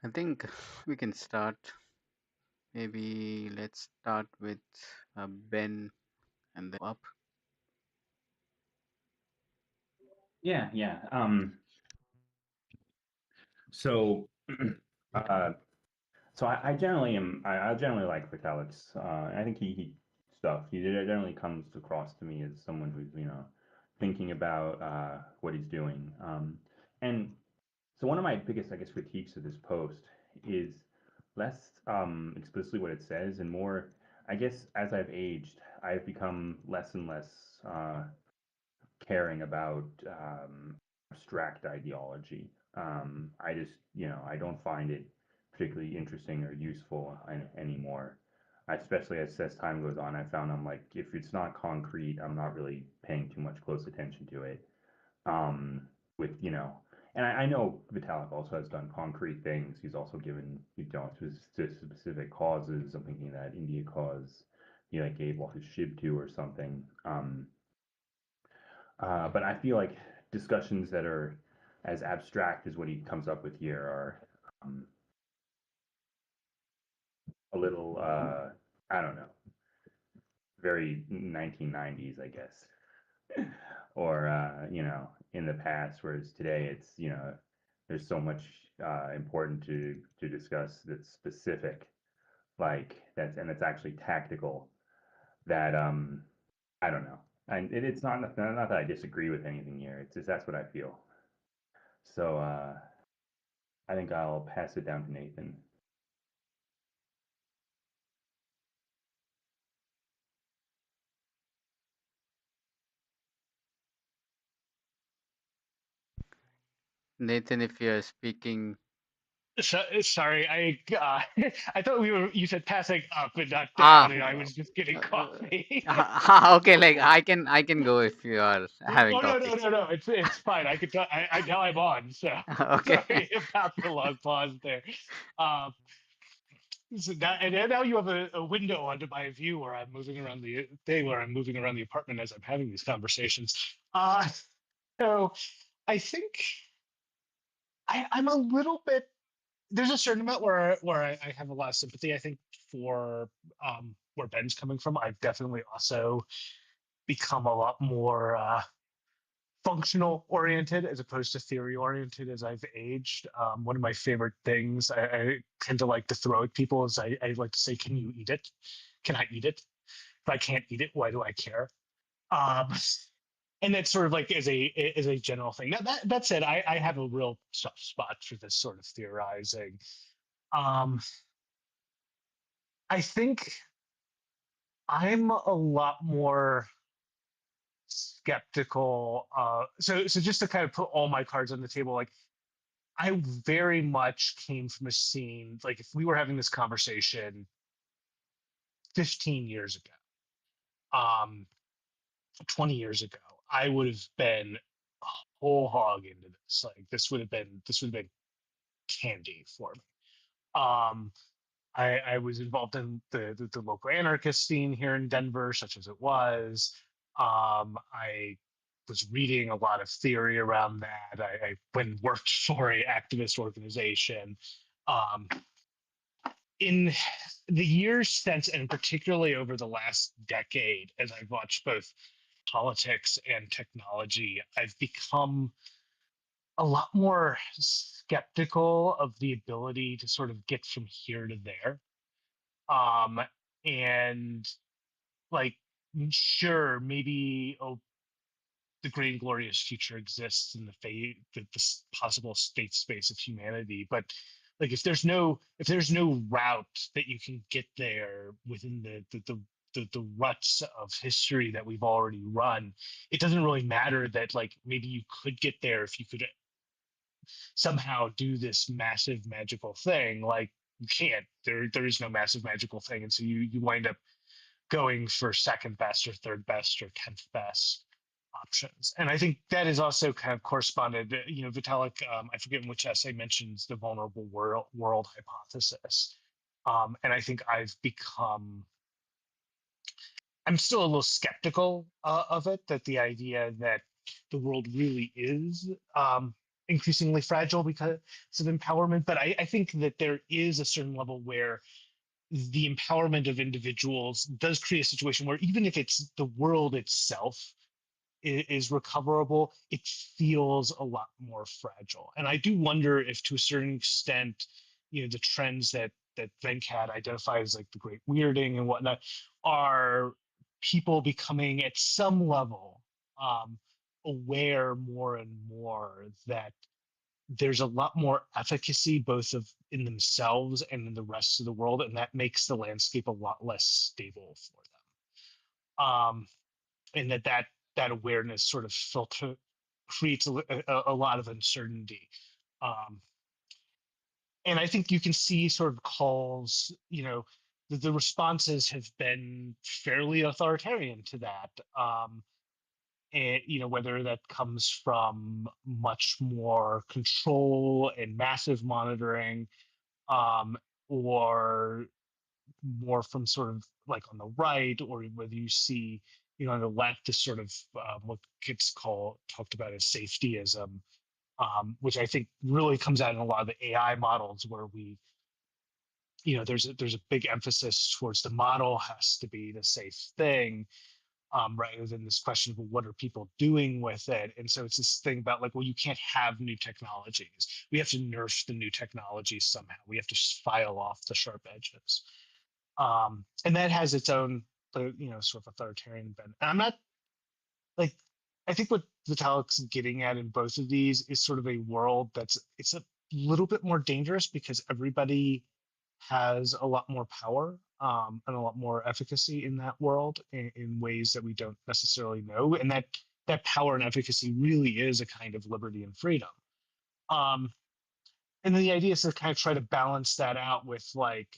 I think we can start. Maybe let's start with Ben and then up. Yeah, yeah. So, uh, I generally am. I generally like Vitalik's. I think he stuff. He generally comes across to me as someone who's thinking about what he's doing. And so one of my biggest, I guess, critiques of this post is less explicitly what it says and more. I guess as I've aged, I've become less and less caring about abstract ideology. I just, I don't find it particularly interesting or useful anymore. Especially as time goes on, I found I'm like, if it's not concrete, I'm not really paying too much close attention to it. Um, with, and I know Vitalik also has done concrete things. He's also given, specific causes. I'm thinking that India cause he like gave all his shib to or something. But I feel like discussions that are as abstract as what he comes up with here are a little, I don't know, very 1990s, I guess, or in the past. Whereas today, it's there's so much important to discuss that's specific, like and it's actually tactical. That I don't know, and it's not that I disagree with anything here. It's just that's what I feel. So I think I'll pass it down to Nathan. Nathan, if you're speaking, Sorry, I thought you said passing up and not down, ah, and I was just getting uh, coffee. okay, like I can go if you are having Oh no, coffee. no, no, no! It's fine. I could tell. I now I'm on. So Okay. sorry about the long pause there. Um, and now you have a window onto my view where I'm moving around the day where I'm moving around the apartment as I'm having these conversations. Uh, so I think I'm a little bit. There's a certain amount where I have a lot of sympathy. I think for where Ben's coming from. I've definitely also become a lot more functional oriented as opposed to theory oriented as I've aged. One of my favorite things I tend to like to throw at people is I like to say, "Can you eat it? Can I eat it? If I can't eat it, why do I care?" Um, and that's sort of like as a general thing. Now that said, I have a real soft spot for this sort of theorizing. Um, I think I'm a lot more skeptical. So just to kind of put all my cards on the table, like I very much came from a scene. Like if we were having this conversation 15 years ago, 20 years ago, I would have been a whole hog into this. Like this would have been candy for me. Um, I was involved in the local anarchist scene here in Denver, such as it was. I was reading a lot of theory around that. I went and worked for a activist organization. Um, in the years since, and particularly over the last decade, as I've watched both politics and technology, I've become a lot more skeptical of the ability to sort of get from here to there. Um, and like, sure, maybe the great and glorious future exists in the possible state space of humanity, but like if there's no route that you can get there within the ruts of history that we've already run, it doesn't really matter that like maybe you could get there if you could somehow do this massive magical thing. Like you can't. There is no massive magical thing, and so you wind up going for second best or third best or 10th best options. And I think that is also kind of corresponded, Vitalik, I forget in which essay mentions the vulnerable world hypothesis. And I think I'm still a little skeptical of it, that the idea that the world really is increasingly fragile because of empowerment. But I think that there is a certain level where the empowerment of individuals does create a situation where even if it's the world itself is recoverable, it feels a lot more fragile. And I do wonder if, to a certain extent, the trends that Venkat identifies as like the great weirding and whatnot are people becoming at some level aware more and more that there's a lot more efficacy both of in themselves and in the rest of the world, and that makes the landscape a lot less stable for them. And that awareness sort of creates a lot of uncertainty. Um, and I think you can see sort of calls, the responses have been fairly authoritarian to that. And whether that comes from much more control and massive monitoring, or more from sort of like on the right, or whether you see on the left is sort of what gets talked about as safetyism, which I think really comes out in a lot of the AI models where there's a big emphasis towards the model has to be the safe thing, rather than this question of, well, what are people doing with it? And so it's this thing about like, well, you can't have new technologies. We have to nerf the new technologies somehow. We have to file off the sharp edges. And that has its own, sort of authoritarian bent. And I'm not like, I think what Vitalik's getting at in both of these is sort of a world it's a little bit more dangerous because everybody has a lot more power, and a lot more efficacy in that world in ways that we don't necessarily know. And that power and efficacy really is a kind of liberty and freedom. Um, and then the idea is to kind of try to balance that out with like,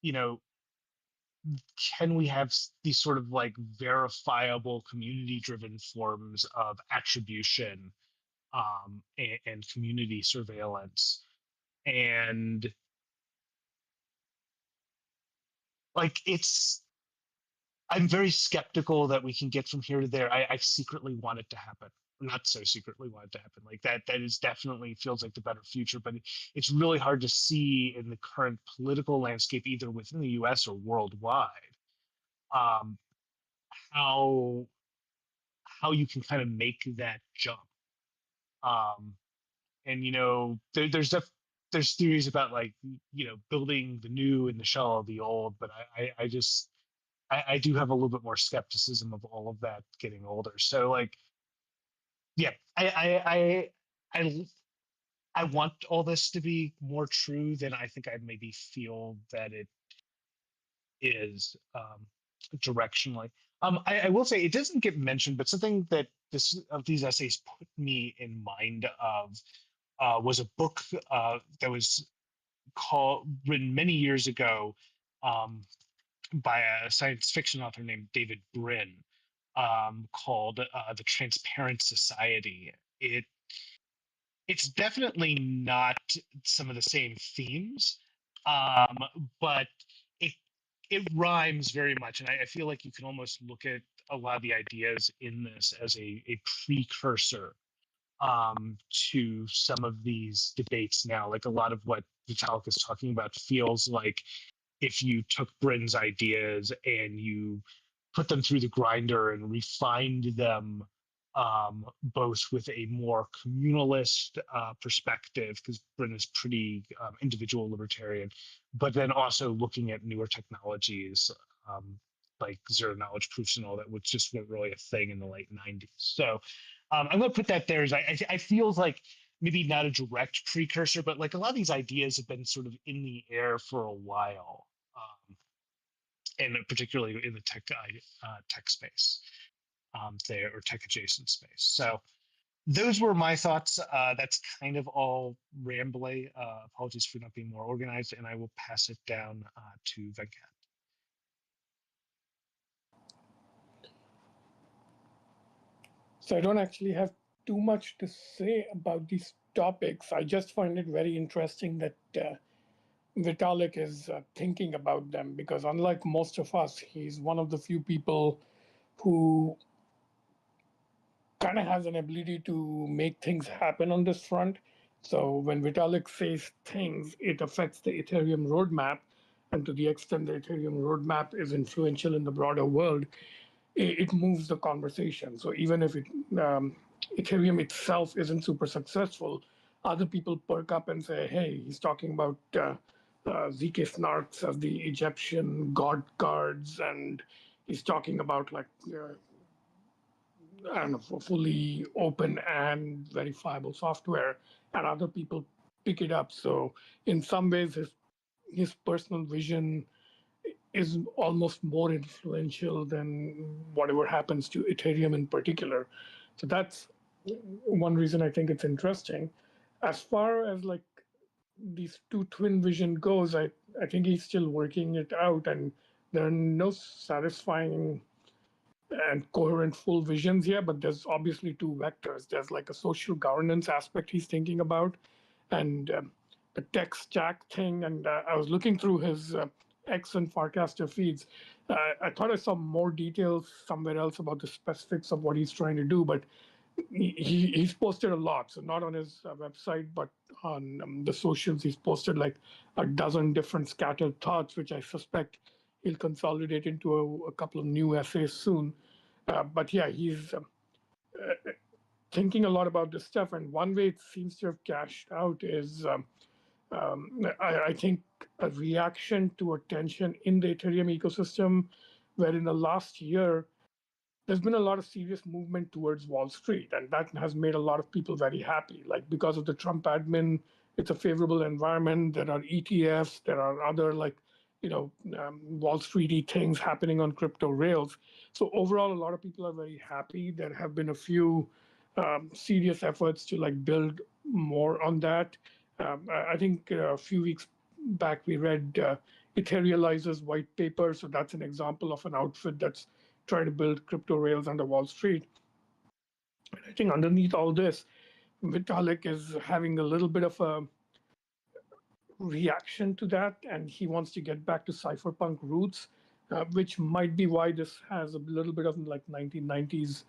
you know, can we have these sort of like verifiable community driven forms of attribution, and community surveillance? And like I'm very skeptical that we can get from here to there. I secretly want it to happen. Not so secretly want it to happen. Like that is definitely feels like the better future, but it's really hard to see in the current political landscape, either within the US or worldwide, um, how you can kind of make that jump. Um, and there's theories about like building the new in the shell of the old, but I just I do have a little bit more skepticism of all of that getting older. So like, yeah, I I want all this to be more true than I think I maybe feel that it is, directionally. I will say it doesn't get mentioned, but something that this of these essays put me in mind of was a book that was written many years ago, um, by a science fiction author named David Brin, called "The Transparent Society." It's definitely not some of the same themes, um, but it it rhymes very much, and I feel like you can almost look at a lot of the ideas in this as a precursor, to some of these debates now. Like a lot of what Vitalik is talking about feels like if you took Brin's ideas and you put them through the grinder and refined them, both with a more communalist perspective, because Brin is pretty individual libertarian, but then also looking at newer technologies, like zero knowledge proofs and all that, which just weren't really a thing in the late 90s. So I'm going to put that there as I feel like maybe not a direct precursor, but like a lot of these ideas have been sort of in the air for a while, and particularly in the tech space, there, or tech adjacent space. So those were my thoughts. That's kind of all rambly. Apologies for not being more organized, and I will pass it down to Venkat. So I don't actually have too much to say about these topics. I just find it very interesting that Vitalik is thinking about them, because unlike most of us, he's one of the few people who kind of has an ability to make things happen on this front. So when Vitalik says things, it affects the Ethereum roadmap. And to the extent the Ethereum roadmap is influential in the broader world, it moves the conversation. So even if Ethereum itself isn't super successful, other people perk up and say, hey, he's talking about ZK snarks as the Egyptian god cards, and he's talking about like I don't know, for fully open and verifiable software, and other people pick it up. So in some ways, his personal vision is almost more influential than whatever happens to Ethereum in particular. So that's one reason I think it's interesting. As far as like these two twin vision goes, I think he's still working it out, and there are no satisfying and coherent full visions here, but there's obviously two vectors. There's like a social governance aspect he's thinking about, and the tech stack thing. And I was looking through his X and Farcaster feeds. I thought I saw more details somewhere else about the specifics of what he's trying to do, but he's posted a lot. So not on his website, but on the socials, he's posted like a dozen different scattered thoughts, which I suspect he'll consolidate into a couple of new essays soon. But yeah, he's thinking a lot about this stuff. And one way it seems to have cashed out is I think a reaction to attention in the Ethereum ecosystem, where in the last year, there's been a lot of serious movement towards Wall Street, and that has made a lot of people very happy. Like because of the Trump admin, it's a favorable environment. There are ETFs, there are other like Wall Streety things happening on crypto rails. So overall, a lot of people are very happy. There have been a few serious efforts to like build more on that. I think a few weeks back we read Etherealizer's white paper, so that's an example of an outfit that's trying to build crypto rails under Wall Street. And I think underneath all this, Vitalik is having a little bit of a reaction to that, and he wants to get back to cypherpunk roots, which might be why this has a little bit of like 1990s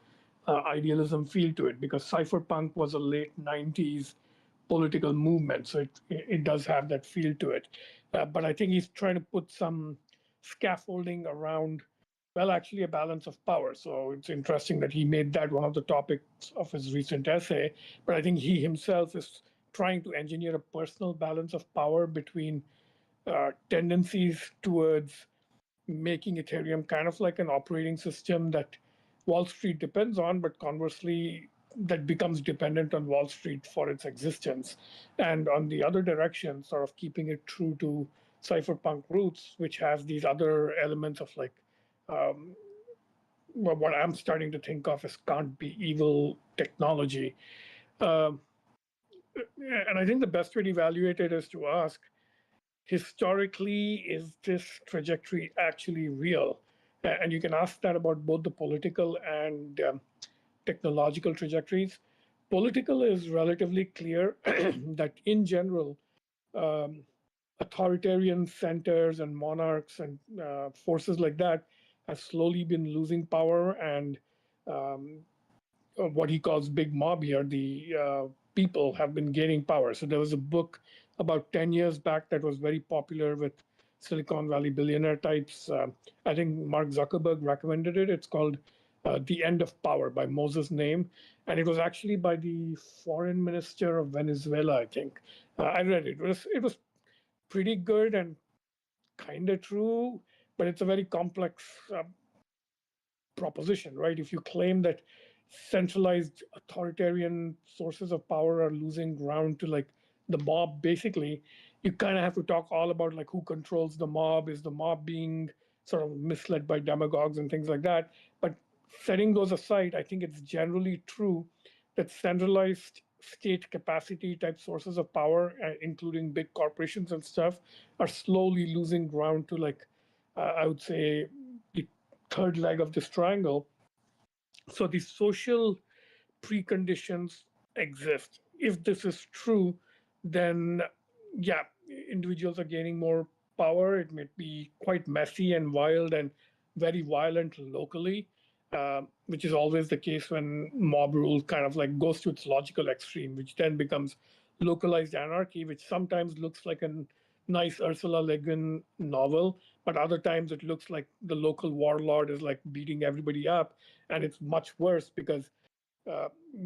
idealism feel to it, because cypherpunk was a late 90s political movement, so it does have that feel to it. But I think he's trying to put some scaffolding around, well, actually a balance of power. So it's interesting that he made that one of the topics of his recent essay. But I think he himself is trying to engineer a personal balance of power between tendencies towards making Ethereum kind of like an operating system that Wall Street depends on, but conversely, that becomes dependent on Wall Street for its existence. And on the other direction, sort of keeping it true to cypherpunk roots, which has these other elements of like what I'm starting to think of as can't be evil technology. Um, and I think the best way to evaluate it is to ask, historically, is this trajectory actually real? And you can ask that about both the political and technological trajectories. Political is relatively clear that in general, um, authoritarian centers and monarchs and forces like that have slowly been losing power, and um, what he calls big mob here, the people have been gaining power. So there was a book about 10 years back that was very popular with Silicon Valley billionaire types. I think Mark Zuckerberg recommended it. It's called The End of Power by Moses Name. And it was actually by the foreign minister of Venezuela, I think. I read it. It was pretty good and kind of true, but it's a very complex proposition, right? If you claim that centralized authoritarian sources of power are losing ground to like the mob, basically, you kind of have to talk all about like who controls the mob. Is the mob being sort of misled by demagogues and things like that? But setting those aside, I think it's generally true that centralized state capacity type sources of power, including big corporations and stuff, are slowly losing ground to like, I would say, the third leg of this triangle. So the social preconditions exist. If this is true, then yeah, individuals are gaining more power. It may be quite messy and wild and very violent locally. which is always the case when mob rule kind of like goes to its logical extreme, which then becomes localized anarchy, which sometimes looks like a nice Ursula Le Guin novel, but other times it looks like the local warlord is like beating everybody up, and it's much worse because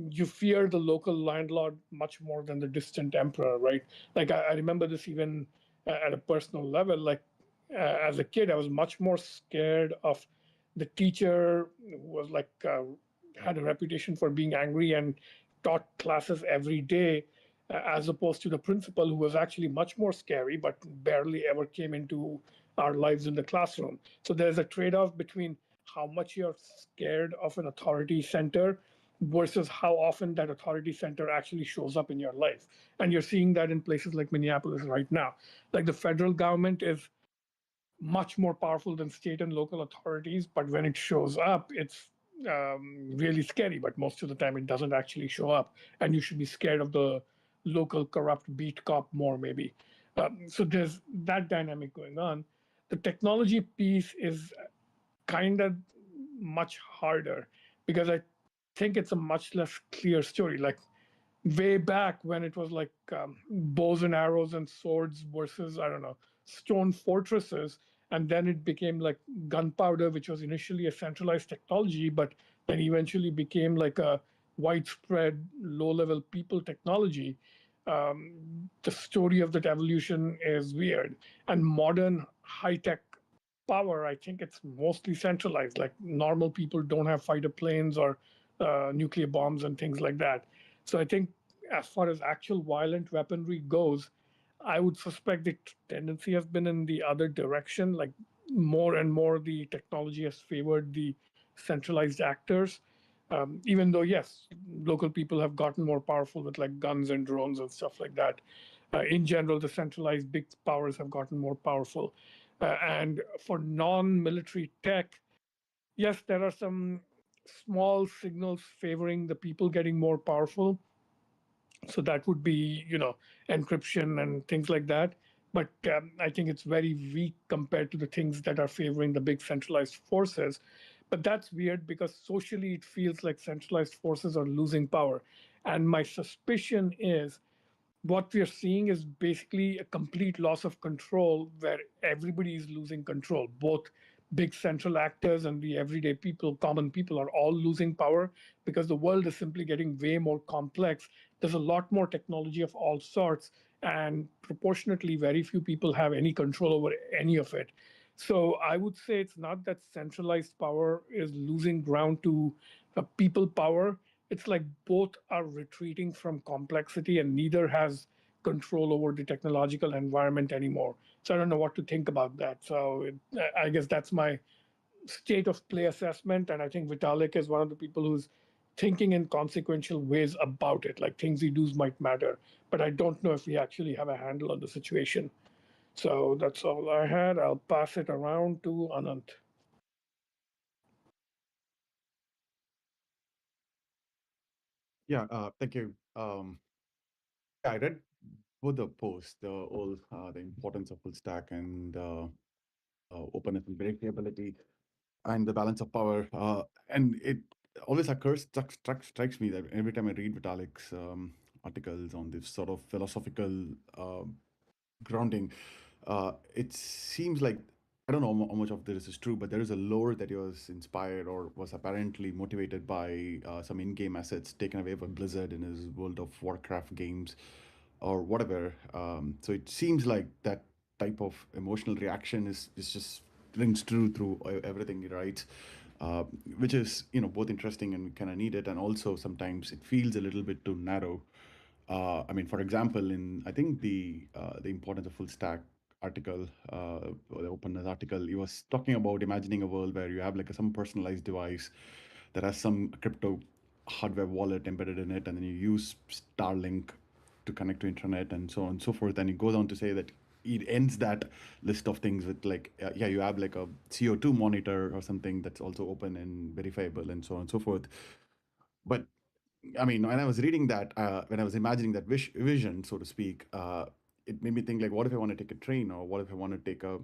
you fear the local landlord much more than the distant emperor, right? Like I remember this even at a personal level. Like as a kid, I was much more scared of the teacher who was like had a reputation for being angry and taught classes every day, as opposed to the principal who was actually much more scary but barely ever came into our lives in the classroom. So there's a trade-off between how much you're scared of an authority center versus how often that authority center actually shows up in your life. And you're seeing that in places like Minneapolis right now. Like the federal government is much more powerful than state and local authorities, but when it shows up, it's really scary. But most of the time, it doesn't actually show up, and you should be scared of the local corrupt beat cop more, maybe. So there's that dynamic going on. The technology piece is kind of much harder because I think it's a much less clear story. Like way back when it was like bows and arrows and swords versus, I don't know, stone fortresses, and then it became like gunpowder, which was initially a centralized technology, but then eventually became like a widespread low-level people technology. The story of that evolution is weird, and modern high-tech power, I think it's mostly centralized. Like normal people don't have fighter planes or nuclear bombs and things like that. So I think as far as actual violent weaponry goes, I would suspect the tendency has been in the other direction. Like more and more, the technology has favored the centralized actors. Even though, yes, local people have gotten more powerful with like guns and drones and stuff like that. In general, the centralized big powers have gotten more powerful. And for non-military tech, yes, there are some small signals favoring the people getting more powerful. So that would be, encryption and things like that. But I think it's very weak compared to the things that are favoring the big centralized forces. But that's weird because socially it feels like centralized forces are losing power. And my suspicion is what we are seeing is basically a complete loss of control where everybody is losing control. Both big central actors and the everyday people, common people, are all losing power because the world is simply getting way more complex. There's a lot more technology of all sorts, and proportionately, very few people have any control over any of it. So I would say it's not that centralized power is losing ground to people power. It's like both are retreating from complexity and neither has control over the technological environment anymore. So I don't know what to think about that. So I guess that's my state of play assessment. And I think Vitalik is one of the people who's thinking in consequential ways about it, like things he does might matter. But I don't know if we actually have a handle on the situation. So that's all I had. I'll pass it around to Anant. Yeah, thank you. Yeah, I read both the posts, the importance of full stack and openness and variability and the balance of power. And it always strikes me that every time I read Vitalik's articles on this sort of philosophical grounding, it seems like I don't know how much of this is true, but there is a lore that he was inspired or was apparently motivated by some in-game assets taken away by Blizzard in his World of Warcraft games or whatever. So it seems like that type of emotional reaction is just rings true through everything he writes, which is both interesting and kind of needed, and also sometimes it feels a little bit too narrow. I mean, for example, in I think the importance of full stack article, or the openness article, he was talking about imagining a world where you have like some personalized device that has some crypto hardware wallet embedded in it, and then you use Starlink to connect to internet and so on and so forth. And he goes on to say that it ends that list of things with like, yeah, you have like a CO2 monitor or something that's also open and verifiable and so on and so forth. But I mean, when I was reading that, when I was imagining that vision, so to speak, it made me think like, what if I want to take a train, or what if I want to take a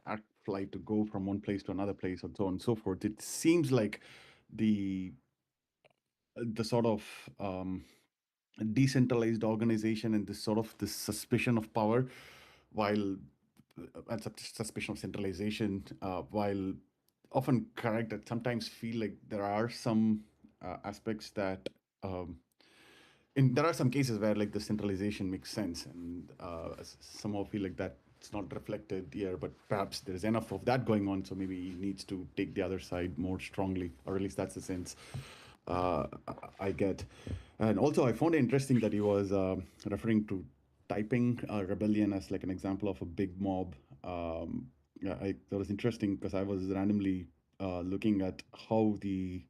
act flight to go from one place to another place, and so on and so forth. It seems like the sort of decentralized organization and this suspicion of power, while and suspicion of centralization, while often correct, that sometimes feel like there are some aspects that um, there are some cases where like the centralization makes sense, and somehow feel like that it's not reflected here, but perhaps there's enough of that going on, so maybe he needs to take the other side more strongly, or at least that's the sense uh, I get. And also, I found it interesting that he was referring to typing rebellion as like an example of a big mob. Yeah, that was interesting because I was randomly looking at how the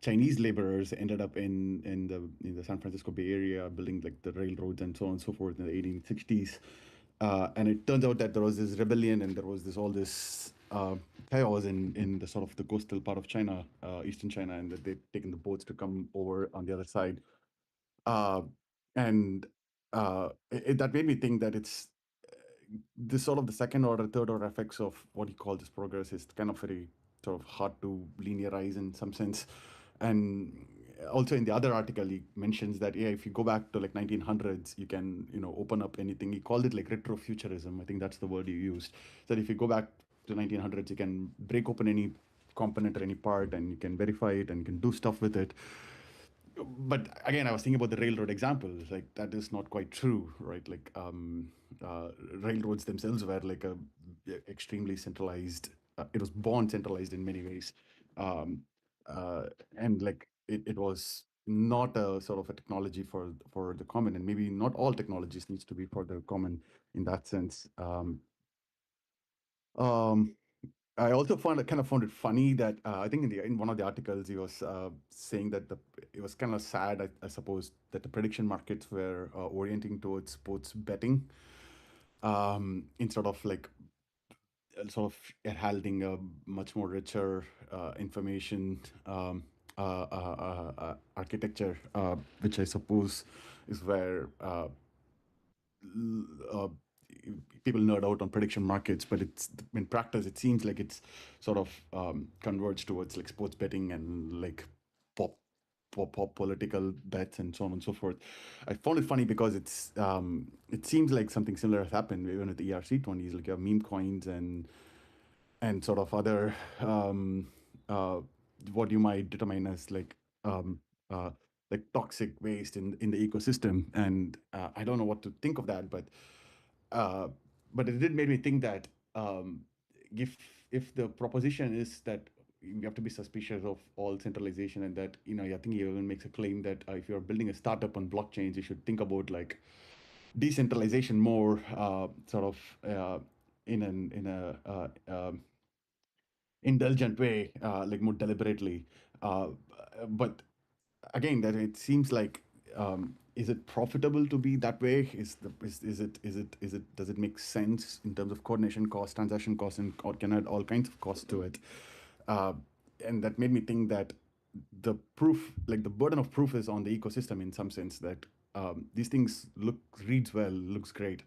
Chinese laborers ended up in the San Francisco Bay Area building like the railroads and so on and so forth in the 1860s. And it turns out that there was this rebellion and there was this chaos in the sort of the coastal part of China, eastern China, and that they'd taken the boats to come over on the other side. Uh, and that made me think that it's this sort of the second order, third order effects of what he called this progress is kind of very sort of hard to linearize in some sense. And also in the other article, he mentions that yeah, if you go back to like 1900s, you can open up anything. He called it like retrofuturism. I think that's the word he used. That if you go back to 1900s, you can break open any component or any part, and you can verify it and you can do stuff with it. But again, I was thinking about the railroad example. Like that is not quite true, right? Like railroads themselves were like a extremely centralized. It was born centralized in many ways, um, uh, and like it was not a sort of a technology for the common, and maybe not all technologies needs to be for the common in that sense. Um, I also found it funny that I think in one of the articles he was saying that it was kind of sad, I suppose, that the prediction markets were orienting towards sports betting instead of like sort of heralding a much more richer information architecture, which I suppose is where uh, people nerd out on prediction markets, but it's in practice it seems like it's sort of converged towards like sports betting and like pop pop political bets and so on and so forth. I found it funny because it seems like something similar has happened even with the ERC20s, like your meme coins and sort of other uh, what you might determine as um, uh, like toxic waste in the ecosystem. And I don't know what to think of that, uh, but it did make me think that if if the proposition is that you have to be suspicious of all centralization, and that I think he even makes a claim that if you're building a startup on blockchains, you should think about like decentralization more, sort of in a indulgent way, like more deliberately. Uh, but again, that it seems like is it profitable to be that way? Is it does it make sense in terms of coordination costs, transaction costs, and or can add all kinds of costs to it? Uh, and that made me think that the proof, like the burden of proof, is on the ecosystem in some sense. That these things reads well, looks great,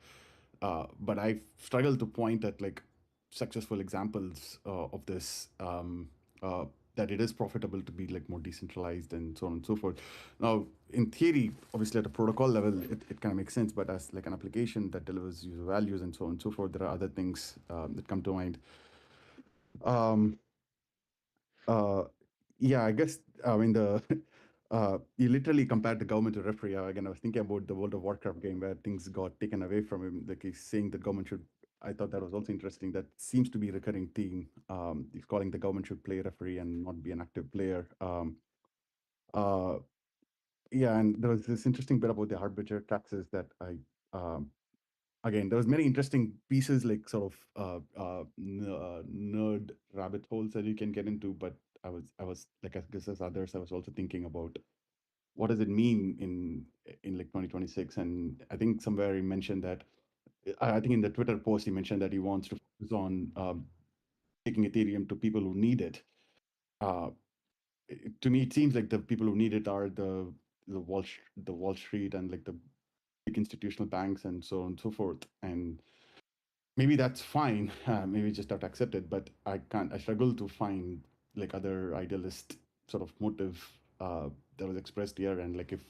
but I've struggled to point at like successful examples of this, uh, that it is profitable to be like more decentralized and so on and so forth. Now, in theory, obviously at a protocol level, it kind of makes sense, but as like an application that delivers user values and so on and so forth, there are other things that come to mind. Um, uh, yeah, I guess I mean the you literally compared the government to referee. Again, I was thinking about the World of Warcraft game where things got taken away from him. Like he's saying the government should. I thought that was also interesting. That seems to be a recurring theme. He's calling the government should play referee and not be an active player. Uh, yeah, and there was this interesting bit about the Harbinger taxes that um, again, there was many interesting pieces, like sort of nerd rabbit holes that you can get into. But I was like, I guess as others, I was also thinking about what does it mean in like 2026. And I think somewhere he mentioned that I think in the Twitter post he mentioned that he wants to focus on taking Ethereum to people who need it. Uh, to me, it seems like the people who need it are the Wall Street and like the big institutional banks and so on and so forth. And maybe that's fine. Maybe just have to accept it, but I struggle to find like other idealist sort of motive that was expressed here, and like if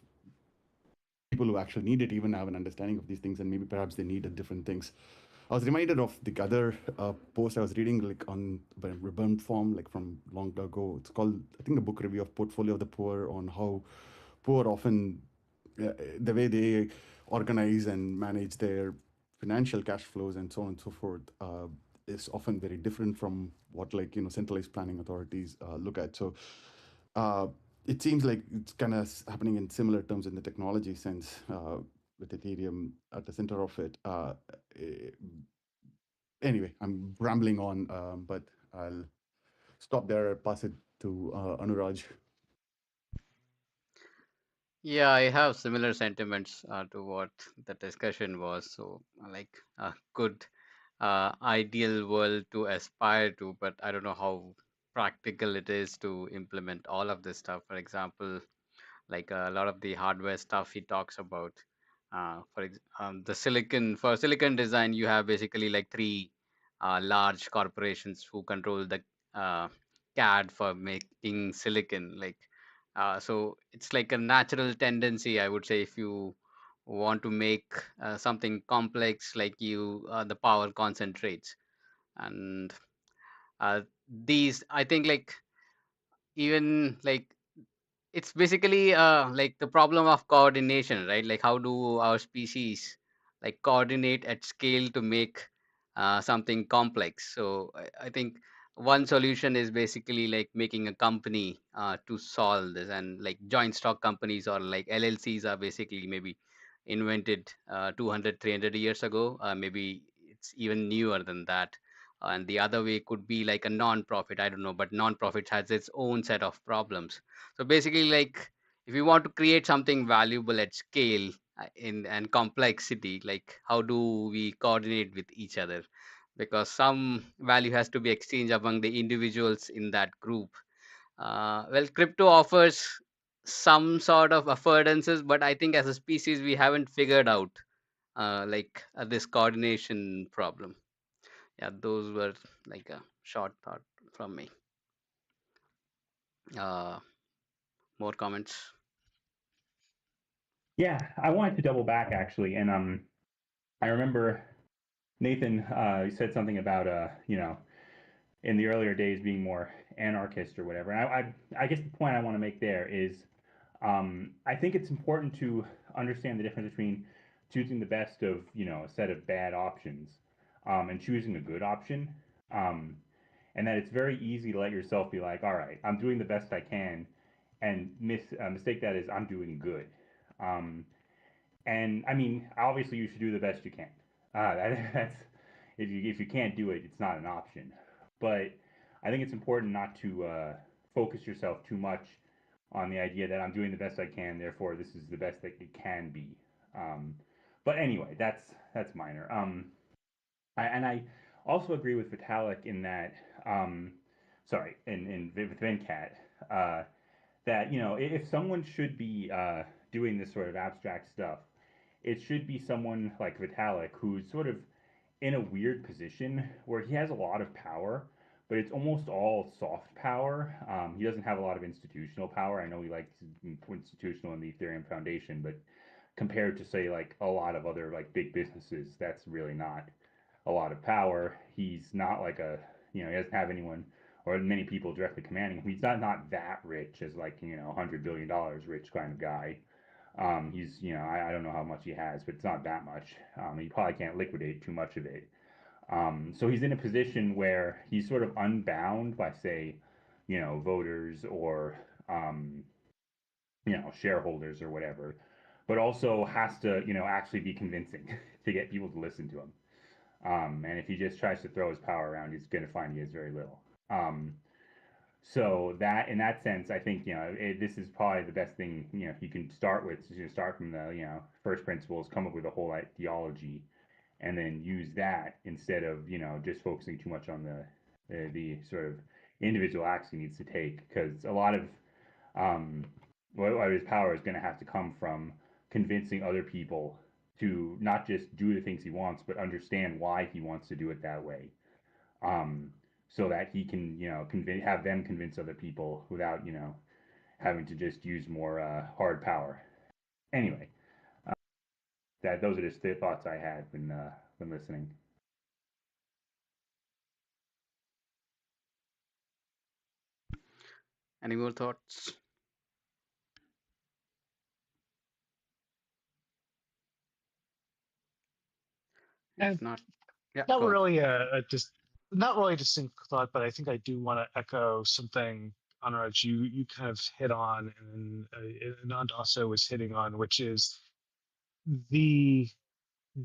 people who actually need it even have an understanding of these things, and maybe perhaps they needed different things. I was reminded of the other post I was reading, like on the Ribbon form, like from long ago. It's called, I think, the book review of Portfolio of the Poor, on how poor often, the way they organize and manage their financial cash flows and so on and so forth, is often very different from what, like, centralized planning authorities look at. So uh, it seems like it's kind of happening in similar terms in the technology sense, with Ethereum at the center of it. Eh, anyway, I'm rambling on, but I'll stop there, pass it to Anuraj. Yeah, I have similar sentiments to what the discussion was. So, like a good ideal world to aspire to, but I don't know how practical it is to implement all of this stuff. For example, like a lot of the hardware stuff he talks about. The silicon for silicon design, you have basically like three large corporations who control the uh, CAD for making silicon. So it's like a natural tendency, I would say, if you want to make something complex, like the power concentrates, and uh, these, I think, like even like it's basically like the problem of coordination, right? Like how do our species like coordinate at scale to make something complex? So I think one solution is basically like making a company to solve this, and like joint stock companies or like LLCs are basically maybe invented 200 300 years ago. Maybe it's even newer than that. And the other way could be like a non-profit, I don't know, but non-profit has its own set of problems. So basically, like if you want to create something valuable at scale in and complexity, like how do we coordinate with each other? Because some value has to be exchanged among the individuals in that group. Well, crypto offers some sort of affordances, but I think as a species we haven't figured out this coordination problem. Yeah, those were like a short thought from me. Uh, More comments. Yeah, I wanted to double back actually, and I remember Nathan you said something about in the earlier days being more anarchist or whatever. And I guess the point I want to make there is I think it's important to understand the difference between choosing the best of a set of bad options and choosing a good option. Um, and that it's very easy to let yourself be like, all right, I'm doing the best I can, and mistake that as I'm doing good. Um, and I mean, obviously, you should do the best you can. That's if you can't do it, it's not an option. But I think it's important not to focus yourself too much on the idea that I'm doing the best I can, therefore this is the best that it can be. Um, but anyway, that's minor. I also agree with Vitalik in that, sorry, in with Venkat, uh, that if someone should be doing this sort of abstract stuff, it should be someone like Vitalik who's sort of in a weird position where he has a lot of power, but it's almost all soft power. He doesn't have a lot of institutional power. I know he likes institutional in the Ethereum Foundation, but compared to say like a lot of other like big businesses, that's really not a lot of power. He's not like he doesn't have anyone or many people directly commanding him. He's not that rich as like $100 billion rich kind of guy. He's I don't know how much he has, but it's not that much. He probably can't liquidate too much of it. So he's in a position where he's sort of unbound by say, voters or shareholders or whatever, but also has to actually be convincing to get people to listen to him. And if he just tries to throw his power around, he's going to find he has very little. So that in that sense, I think this is probably the best thing you can start with. So you start from the first principles, come up with a whole ideology, and then use that instead of just focusing too much on the sort of individual acts he needs to take, because a lot of um, what his power is going to have to come from convincing other people to not just do the things he wants, but understand why he wants to do it that way. Um, so that he can, have them convince other people without, having to just use more hard power. Anyway, that those are just the thoughts I had when listening. Any more thoughts? If And not, yeah, not go ahead. really just not really a distinct thought, but I think I do want to echo something, Anuraj, you kind of hit on, and Anand also was hitting on, which is the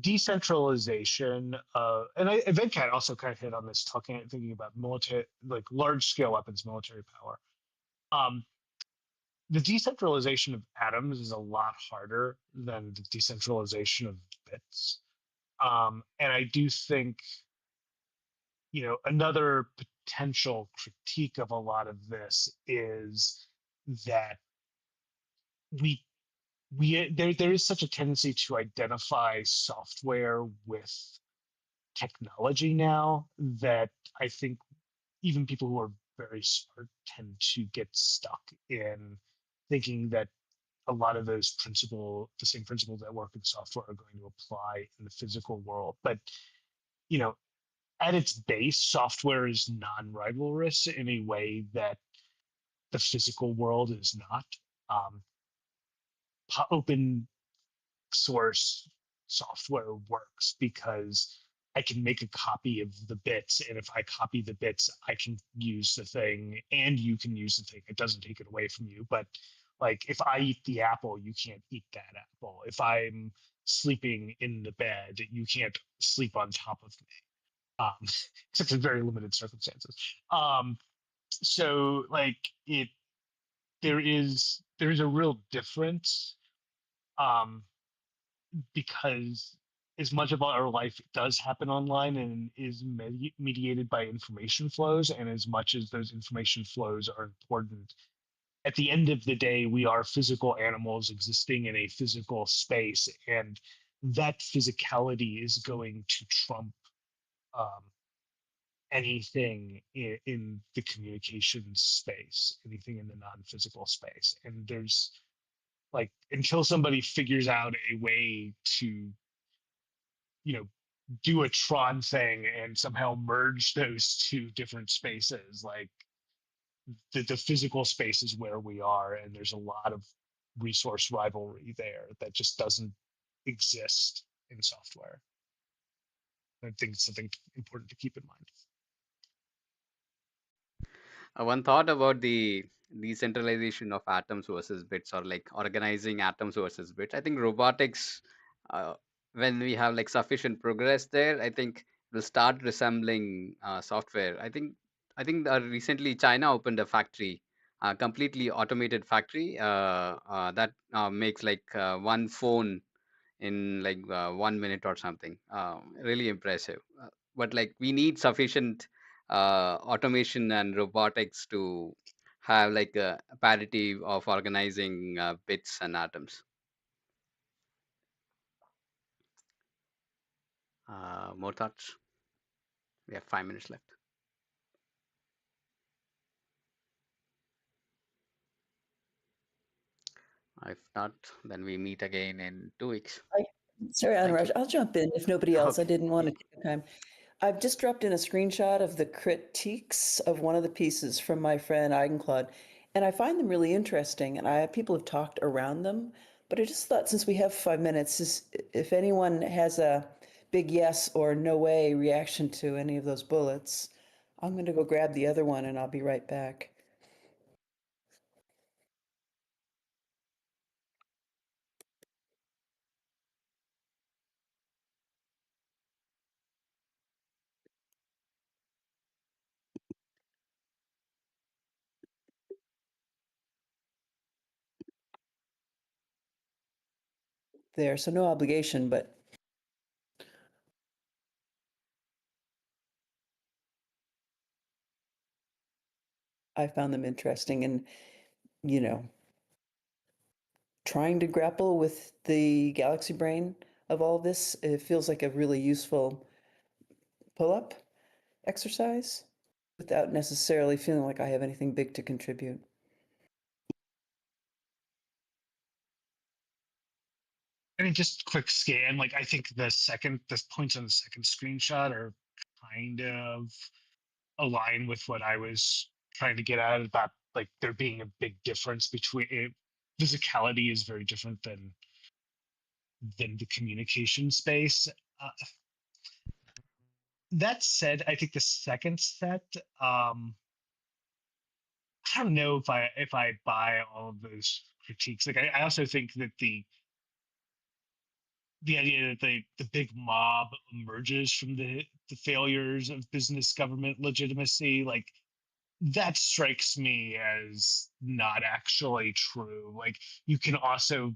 decentralization of, and Venkat also kind of hit on this, thinking about military, like large scale weapons, military power. Um, the decentralization of atoms is a lot harder than the decentralization of bits. And I do think, another potential critique of a lot of this is that we there is such a tendency to identify software with technology now that I think even people who are very smart tend to get stuck in thinking that a lot of the same principles that work in software are going to apply in the physical world. But, you know, at its base, software is non-rivalrous in a way that the physical world is not. Um, Open source software works because I can make a copy of the bits, and if I copy the bits, I can use the thing, and you can use the thing. It doesn't take it away from you. But like, if I eat the apple, you can't eat that apple. If I'm sleeping in the bed, you can't sleep on top of me, except in very limited circumstances. So like it, there is a real difference, um, because as much of our life does happen online and is mediated by information flows, and as much as those information flows are important, at the end of the day, we are physical animals existing in a physical space, and that physicality is going to trump um, anything in the communication space, anything in the non-physical space. And there's like, until somebody figures out a way to, do a Tron thing and somehow merge those two different spaces, like the physical space is where we are, and there's a lot of resource rivalry there that just doesn't exist in software. I think it's something important to keep in mind. One thought about the decentralization of atoms versus bits, or like organizing atoms versus bits. I think robotics, uh, when we have like sufficient progress there, I think will start resembling software. I think recently China opened a factory, a completely automated factory that makes like one phone in like 1 minute or something. Really impressive. But like we need sufficient automation and robotics to have like a parity of organizing bits and atoms. More thoughts? We have 5 minutes left. If not, then we meet again in 2 weeks. Sorry, Thank Anuraj, you. I'll jump in if nobody else. I Okay. didn't want to take the time. I've just dropped in a screenshot of the critiques of one of the pieces from my friend Eigenclaud, and I find them really interesting, and people have talked around them, but I just thought, since we have 5 minutes, if anyone has a big yes or no way reaction to any of those bullets, I'm going to go grab the other one and I'll be right back. There, so no obligation, but I found them interesting, and, you know, trying to grapple with the galaxy brain of all this. It feels like a really useful pull-up exercise without necessarily feeling like I have anything big to contribute. I mean, just quick scan. Like, I think the points on the second screenshot are kind of align with what I was trying to get at about like there being a big difference between physicality is very different than the communication space. Uh, that said, I think the second set, I don't know if I buy all of those critiques. Like, I also think that the idea that the big mob emerges from the failures of business government legitimacy, like that strikes me as not actually true. Like you can also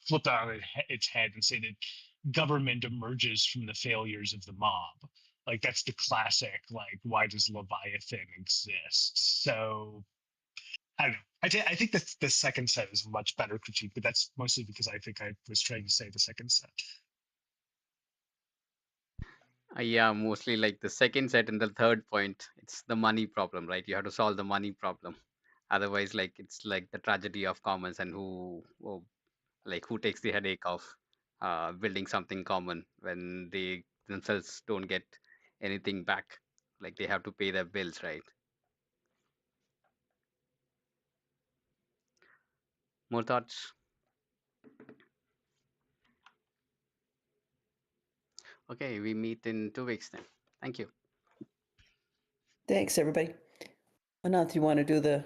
flip that on its head and say that government emerges from the failures of the mob. Like that's the classic. Like why does Leviathan exist? So I don't know. I think that the second set is a much better critique, but that's mostly because I think I was trying to say the second set. Yeah, mostly like the second set and the third point. It's the money problem, right? You have to solve the money problem. Otherwise, like it's like the tragedy of commons, and who takes the headache of building something common when they themselves don't get anything back. Like they have to pay their bills, right? More thoughts? Okay, we meet in 2 weeks then. Thank you. Thanks, everybody. Ananth, you want to do the